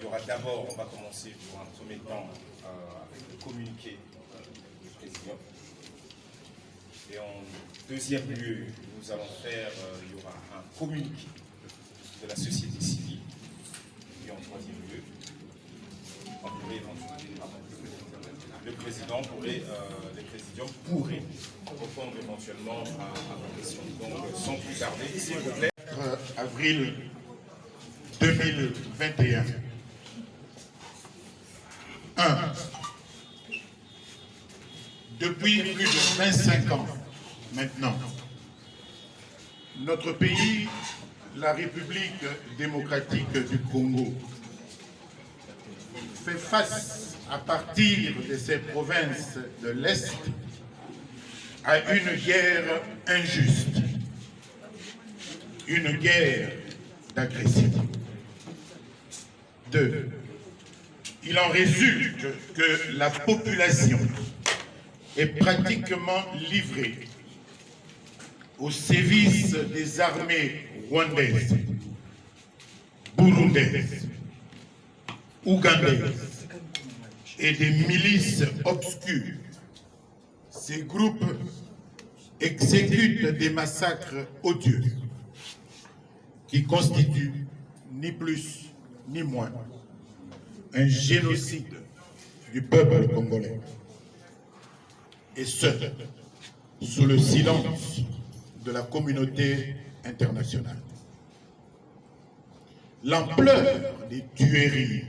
Il y aura d'abord, on va commencer pour un premier temps avec le communiqué du président. Et en deuxième lieu, nous allons faire, il y aura un communiqué de la société civile. Et en troisième lieu, on pourrait éventuellement, les présidents pourraient répondre éventuellement à vos questions. Donc, sans plus tarder, s'il vous plaît. Avril 2021. 1. Depuis plus de 25 ans maintenant, notre pays, la République démocratique du Congo, fait face à partir de ses provinces de l'Est à une guerre injuste, une guerre d'agression. 2. Il en résulte que la population est pratiquement livrée au service des armées rwandaises, burundaises, ougandaises et des milices obscures. Ces groupes exécutent des massacres odieux qui constituent ni plus ni moins un génocide du peuple congolais. Et ce, sous le silence de la communauté internationale. L'ampleur des tueries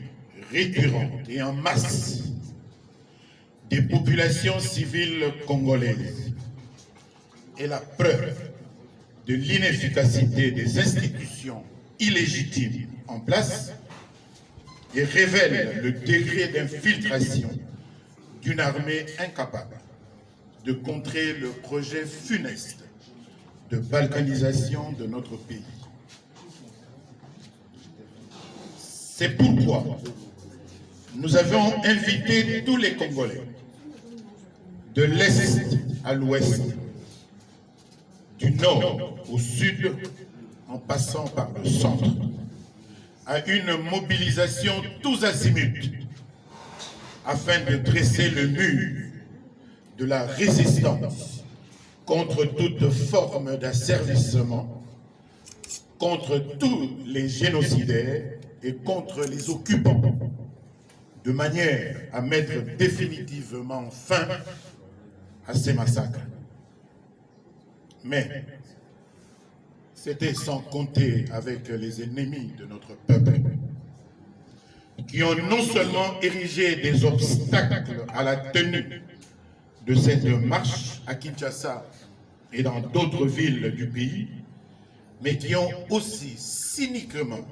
récurrentes et en masse des populations civiles congolaises est la preuve de l'inefficacité des institutions illégitimes en place et révèle le degré d'infiltration d'une armée incapable de contrer le projet funeste de balkanisation de notre pays. C'est pourquoi nous avons invité tous les Congolais, de l'Est à l'Ouest, du Nord au Sud, en passant par le centre, à une mobilisation tous azimuts, afin de dresser le mur de la résistance contre toute forme d'asservissement, contre tous les génocidaires et contre les occupants, de manière à mettre définitivement fin à ces massacres. Mais c'était sans compter avec les ennemis de notre peuple, qui ont non seulement érigé des obstacles à la tenue de cette marche à Kinshasa et dans d'autres villes du pays, mais qui ont aussi cyniquement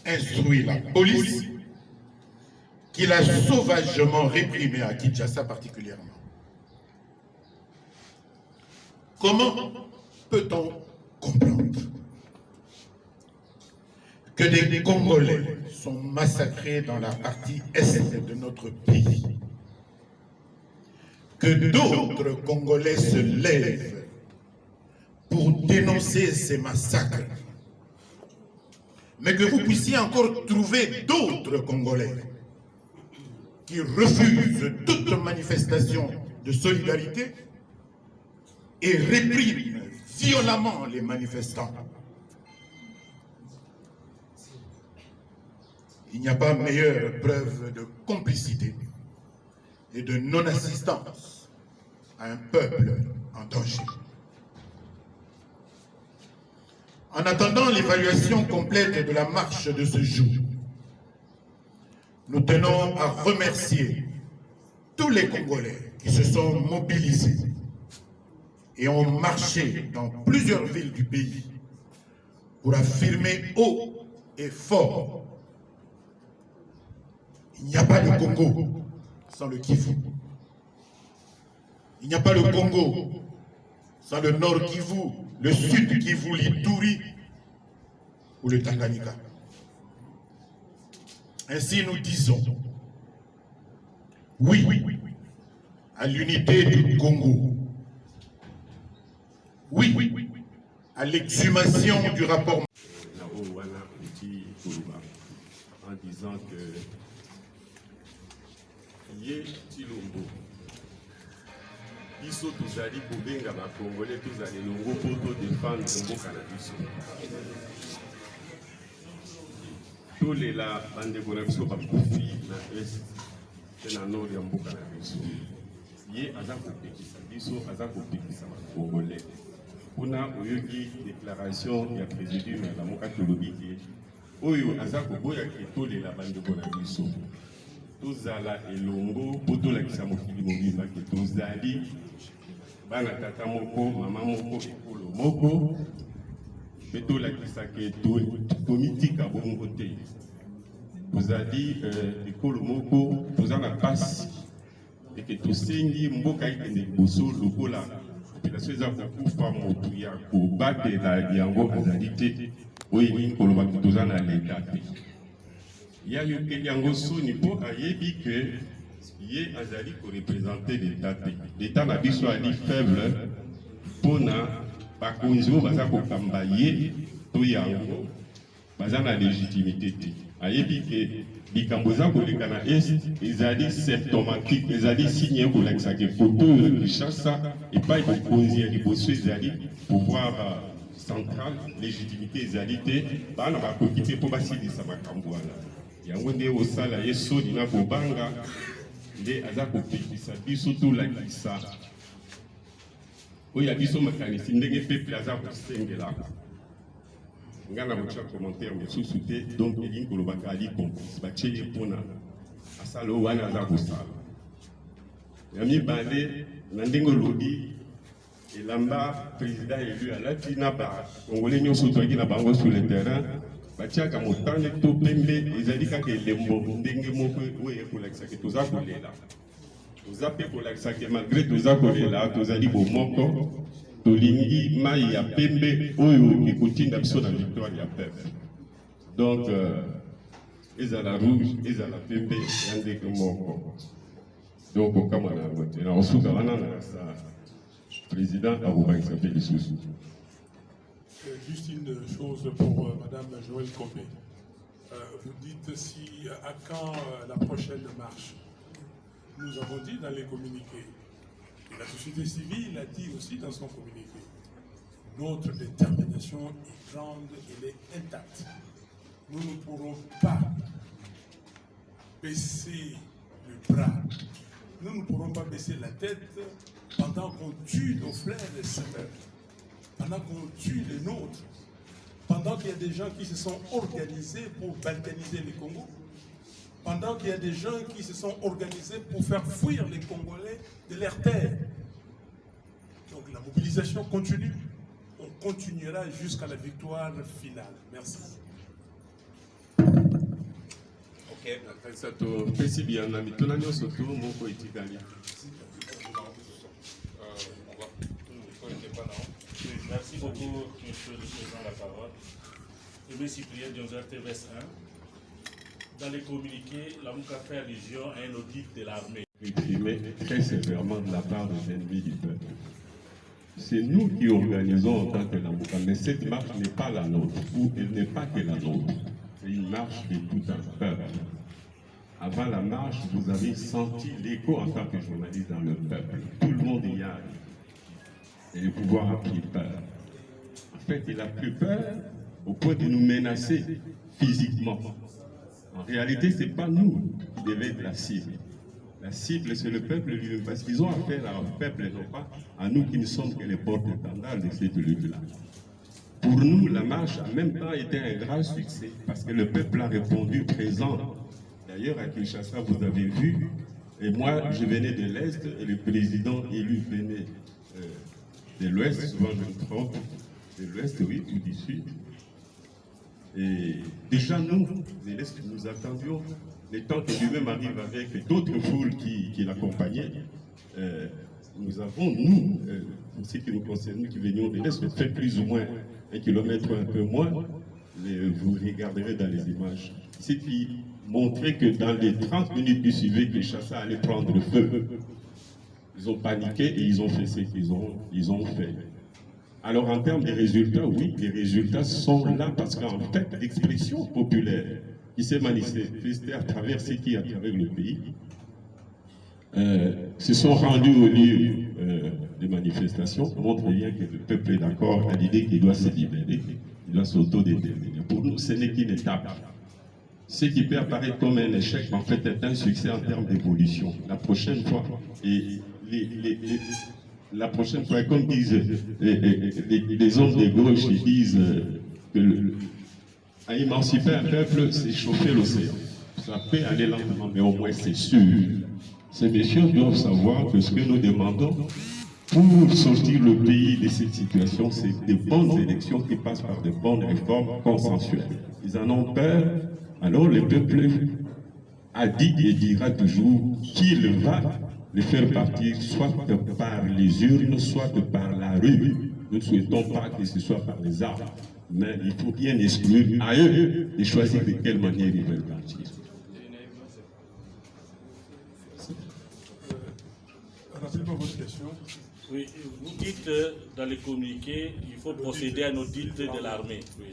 instruit la police, qui l'a sauvagement réprimée à Kinshasa particulièrement. Comment peut-on comprendre que des Congolais sont massacrés dans la partie est de notre pays, que d'autres Congolais se lèvent pour dénoncer ces massacres, mais que vous puissiez encore trouver d'autres Congolais qui refusent toute manifestation de solidarité et répriment violemment les manifestants. Il n'y a pas meilleure preuve de complicité et de non-assistance à un peuple en danger. En attendant l'évaluation complète de la marche de ce jour, nous tenons à remercier tous les Congolais qui se sont mobilisés et ont marché dans plusieurs villes du pays pour affirmer haut et fort: il n'y a pas de Congo sans le Kivu. Il n'y a pas de Congo sans le Nord Kivu, le Sud Kivu, l'Ituri ou le Tanganyika. Ainsi nous disons oui à l'unité du Congo. Oui à l'exhumation du rapport. en disant que Yé Tilombo, biso tozali kobenga ba Congolais tozali longo poto défendre mboka na biso. Tolela bandeko na biso bakufi na est pe na nord ya mboka na biso. Ye aza kopekisa biso, aza kopekisa ba Congolais. Kuna oyoki déclaration ya président ya Lamoka Tolobi oyo aza koboya ke tolela bandeko na biso. Tozala elongo po tolakisa mokili mobimba ke tozali bana tata moko mama moko ekolo moko pe tolakisa ke tomitika bongo te. Tozali ekolo moko toza na pasi eke tosengi mboka ekende liboso lokola population eza kokufa motu ya kobatela yango azali te oyo elingi koloba ke toza na leta te. Ya yokeli yango soni po ayebi ke ye azali korepresente l'État te. L'État na biso ali faible mpona bakonzi oyo baza kokamba ye to yango baza na légitimité te. Ayebi ke likambo eza koleka na est ezali symptomatique, ezali signe ekolakisa ke koto oyo Kinshasa epai bokonzi ya liboso ezali pouvoir central, légitimité ezali te, bana bakoki te mpo basilisa makambo wana. Yango nde osala ye soni na kobanga nde aza kopekisa biso tolakisa oyo ya biso makanisi ndenge peuple aza kosengela. Nga na kotia commentaire mosusu te, donc elingi kolobaka ali complice batie ye mpona asala oyo wana aza kosala. Ya mibale na ndenge olobi elamba président élu alati na bakongolais nyonso toyaki na bango sur le terrain batiaka motane to pembe ezali kaka elembo ndenge moko oyo ekolakisaka toza kolela toza mpe kolakisaka malgré toza kolela tozali bomoko tolingi mai ya pembe oyo ekotinda biso na victoire ya peuple. Donc ezala rouge ezala pembe ya ndenge moko donc okama na yango te na osuka wana na sa président abobakisa mpe lisusu. Juste une chose pour Madame Joël Copé. Vous dites à quand la prochaine marche. Nous avons dit dans les communiqués, et la société civile a dit aussi dans son communiqué, notre détermination est grande, elle est intacte. Nous ne pourrons pas baisser le bras, nous ne pourrons pas baisser la tête pendant qu'on tue nos frères et sœurs. Pendant qu'on tue les nôtres, pendant qu'il y a des gens qui se sont organisés pour balkaniser les Congos, pendant qu'il y a des gens qui se sont organisés pour faire fuir les Congolais de leur terre. Donc la mobilisation continue. On continuera jusqu'à la victoire finale. Merci. Ok. Merci bien. Merci beaucoup, Monsieur le Président, la parole. Je me suis prié dans RTVS 1. Dans les communiqués, la MOUCA fait allusion à un audit de l'armée. Réprimé très sévèrement de la part des ennemis du peuple. C'est nous qui organisons en tant que la MOUCA, mais cette marche n'est pas la nôtre, ou elle n'est pas que la nôtre. C'est une marche de tout un peuple. Avant la marche, vous avez senti l'écho en tant que journaliste dans le peuple. Tout le monde y a. Et le pouvoir a pris peur. En fait, il a pris peur au point de nous menacer physiquement. En réalité, ce n'est pas nous qui devons être la cible. La cible, c'est le peuple lui-même, parce qu'ils ont affaire à un peuple et non pas à nous qui ne sommes que les porte-étendards de cette lutte-là. Pour nous, la marche a en même temps été un grand succès, parce que le peuple a répondu présent. D'ailleurs, à Kinshasa, vous avez vu, et moi, je venais de l'Est, et le président élu venait de l'Ouest, souvent je me trompe, de l'Ouest, oui, ou du Sud. Et déjà, nous, de l'Est, nous attendions le temps que lui-même arrive avec d'autres foules qui l'accompagnaient. Nous avons, nous, pour ce qui nous concerne, nous qui venions de l'Est, fait plus ou moins 1 kilomètre, un peu moins. Vous regarderez dans les images. Ce qui montrait que dans les 30 minutes qui suivaient, que Chassa allait prendre le feu. Ils ont paniqué et ils ont fait ce qu'ils ont fait. Alors en termes de résultats, oui, les résultats sont là parce qu'en fait, l'expression populaire qui s'est manifesté à travers ce qui est à travers le pays, se sont rendus au lieu de manifestation, montre bien que le peuple est d'accord à l'idée qu'il doit se libérer, il doit s'autodéterminer. Pour nous, ce n'est qu'une étape. Ce qui peut apparaître comme un échec, en fait, est un succès en termes d'évolution. La prochaine fois, la prochaine fois, comme disent les hommes de gauche, ils disent que à émanciper un peuple, c'est chauffer l'océan. Ça peut aller lentement, mais au moins c'est sûr. Ces messieurs doivent savoir que ce que nous demandons pour sortir le pays de cette situation, c'est de bonnes élections qui passent par de bonnes réformes consensuelles. Ils en ont peur, alors le peuple a dit et dira toujours qu'il va les faire partir soit par les urnes, soit par la rue. Nous ne souhaitons pas que ce soit par les armes, mais il faut bien exclure à eux de choisir de quelle manière ils veulent partir. Rappelez-moi votre question. Oui, vous dites dans les communiqués, il faut procéder à un audit de l'armée. Oui.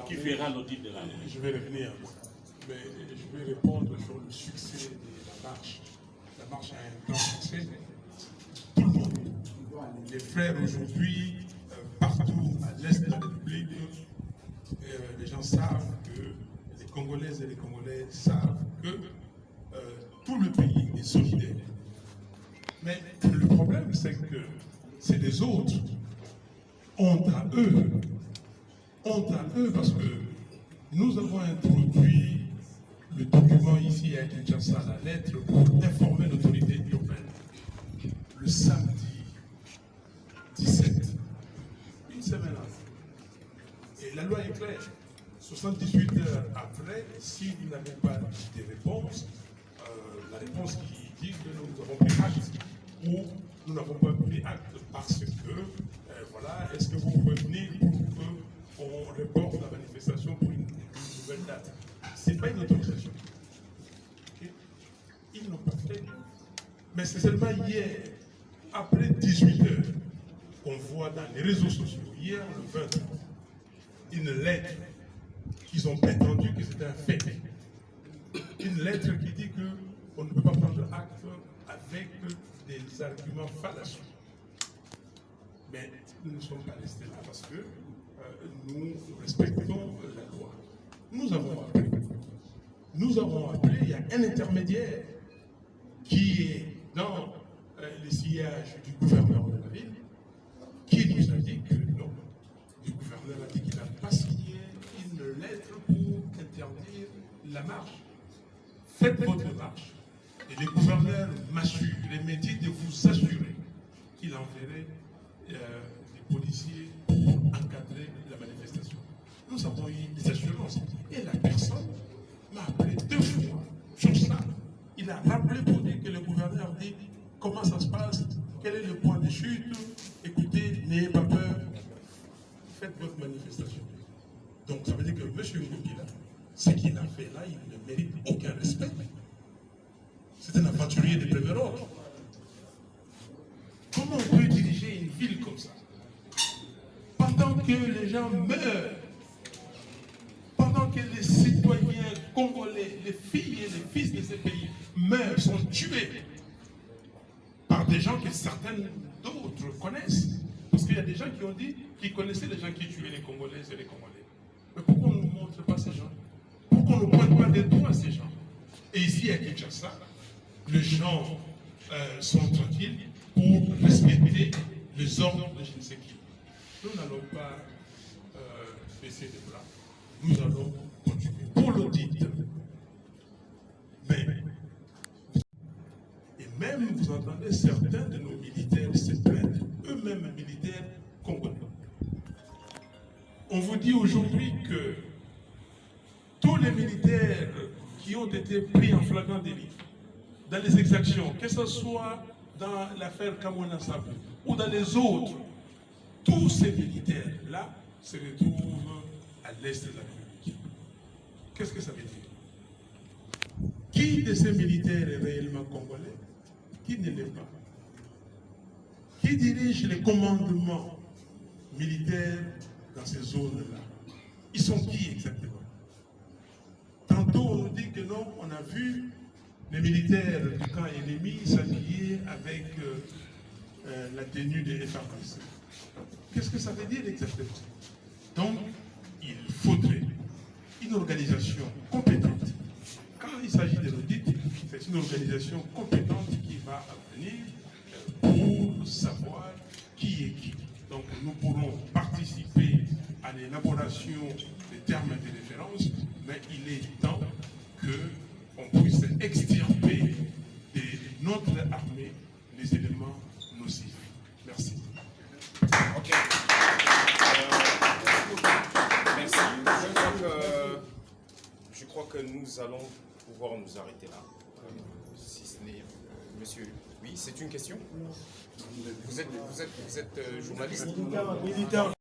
Qui fera l'audit de l'armée? Je vais revenir, mais je vais répondre sur le succès de la marche. La marche a un grand succès. Tout le monde, les frères aujourd'hui, partout à l'est de la République, les gens savent que les Congolaises et les Congolais savent que tout le pays est solidaire. Mais le problème, c'est que c'est les autres. Honte à eux. Honte à eux parce que nous avons introduit le document ici à Kinshasa, la lettre, pour informer l'autorité urbaine. Le samedi 17, une semaine avant. Et la loi est claire. 78 heures après, si vous n'avez pas de réponse, la réponse qui dit que nous avons pris acte ou nous n'avons pas pris acte parce que, voilà, est-ce que vous pouvez venir pour qu'on reporte la manifestation pour une nouvelle date? Ce n'est pas une autorisation. Okay? Ils n'ont pas fait. Mais c'est seulement hier, après 18 heures, qu'on voit dans les réseaux sociaux, hier le 20, une lettre qu'ils ont prétendu que c'était un fait. Une lettre qui dit qu'on ne peut pas prendre acte avec des arguments fallacieux. Mais nous ne sommes pas restés là parce que nous respectons la loi. Nous avons appelé, il y a un intermédiaire qui est dans le sillage du gouverneur de la ville, qui nous a dit que non. Le gouverneur a dit qu'il n'a pas signé une lettre pour interdire la marche. Faites votre marche. Et le gouverneur m'assure, il m'a dit de vous assurer qu'il enverrait des policiers pour encadrer la manifestation. Nous avons eu des assurances. Et la personne m'a appelé 2 fois sur ça. Il a rappelé pour dire que le gouverneur dit comment ça se passe, quel est le point de chute. Écoutez, n'ayez pas peur, faites votre manifestation. Donc ça veut dire que M. Ngobila, ce qu'il a fait là, il ne mérite aucun respect. C'est un aventurier de premier ordre. Comment on peut diriger une ville comme ça? Pendant que les gens meurent, pendant que les citoyens congolais, les filles et les fils de ces pays meurent, sont tués par des gens que certains d'autres connaissent. Parce qu'il y a des gens qui ont dit qu'ils connaissaient les gens qui tuaient les Congolaises et les Congolais. Mais pourquoi on ne nous montre pas ces gens? Pourquoi on ne pointe pas des doigts à ces gens? Et ici à Kinshasa, les gens sont tranquilles pour respecter les ordres de je ne sais qui. Nous n'allons pas baisser les bras. Nous allons continuer. Pour l'audit, mais, et même vous entendez certains de nos militaires se plaindre, eux-mêmes militaires congolais. On vous dit aujourd'hui que tous les militaires qui ont été pris en flagrant délit dans les exactions, que ce soit dans l'affaire Kamwana Sabou ou dans les autres, tous ces militaires-là se retrouvent à l'est de la République. Qu'est-ce que ça veut dire? Qui de ces militaires est réellement congolais? Qui ne l'est pas? Qui dirige les commandements militaires dans ces zones-là? Ils sont qui exactement? Tantôt Tantôt, on nous dit que non, on a vu les militaires du camp ennemi s'habiller avec la tenue des FARDC. Qu'est-ce que ça veut dire exactement? Donc, il faudrait une organisation compétente. Quand il s'agit de l'audit, c'est une organisation compétente qui va venir pour savoir qui est qui. Donc, nous pourrons participer à l'élaboration des termes de référence, mais il est temps qu'on puisse extirper de notre armée les éléments nocifs. Merci. Ok. Merci. Je crois que nous allons pouvoir nous arrêter là. Si ce n'est... Monsieur, oui, c'est une question? Vous êtes journaliste? Militaire.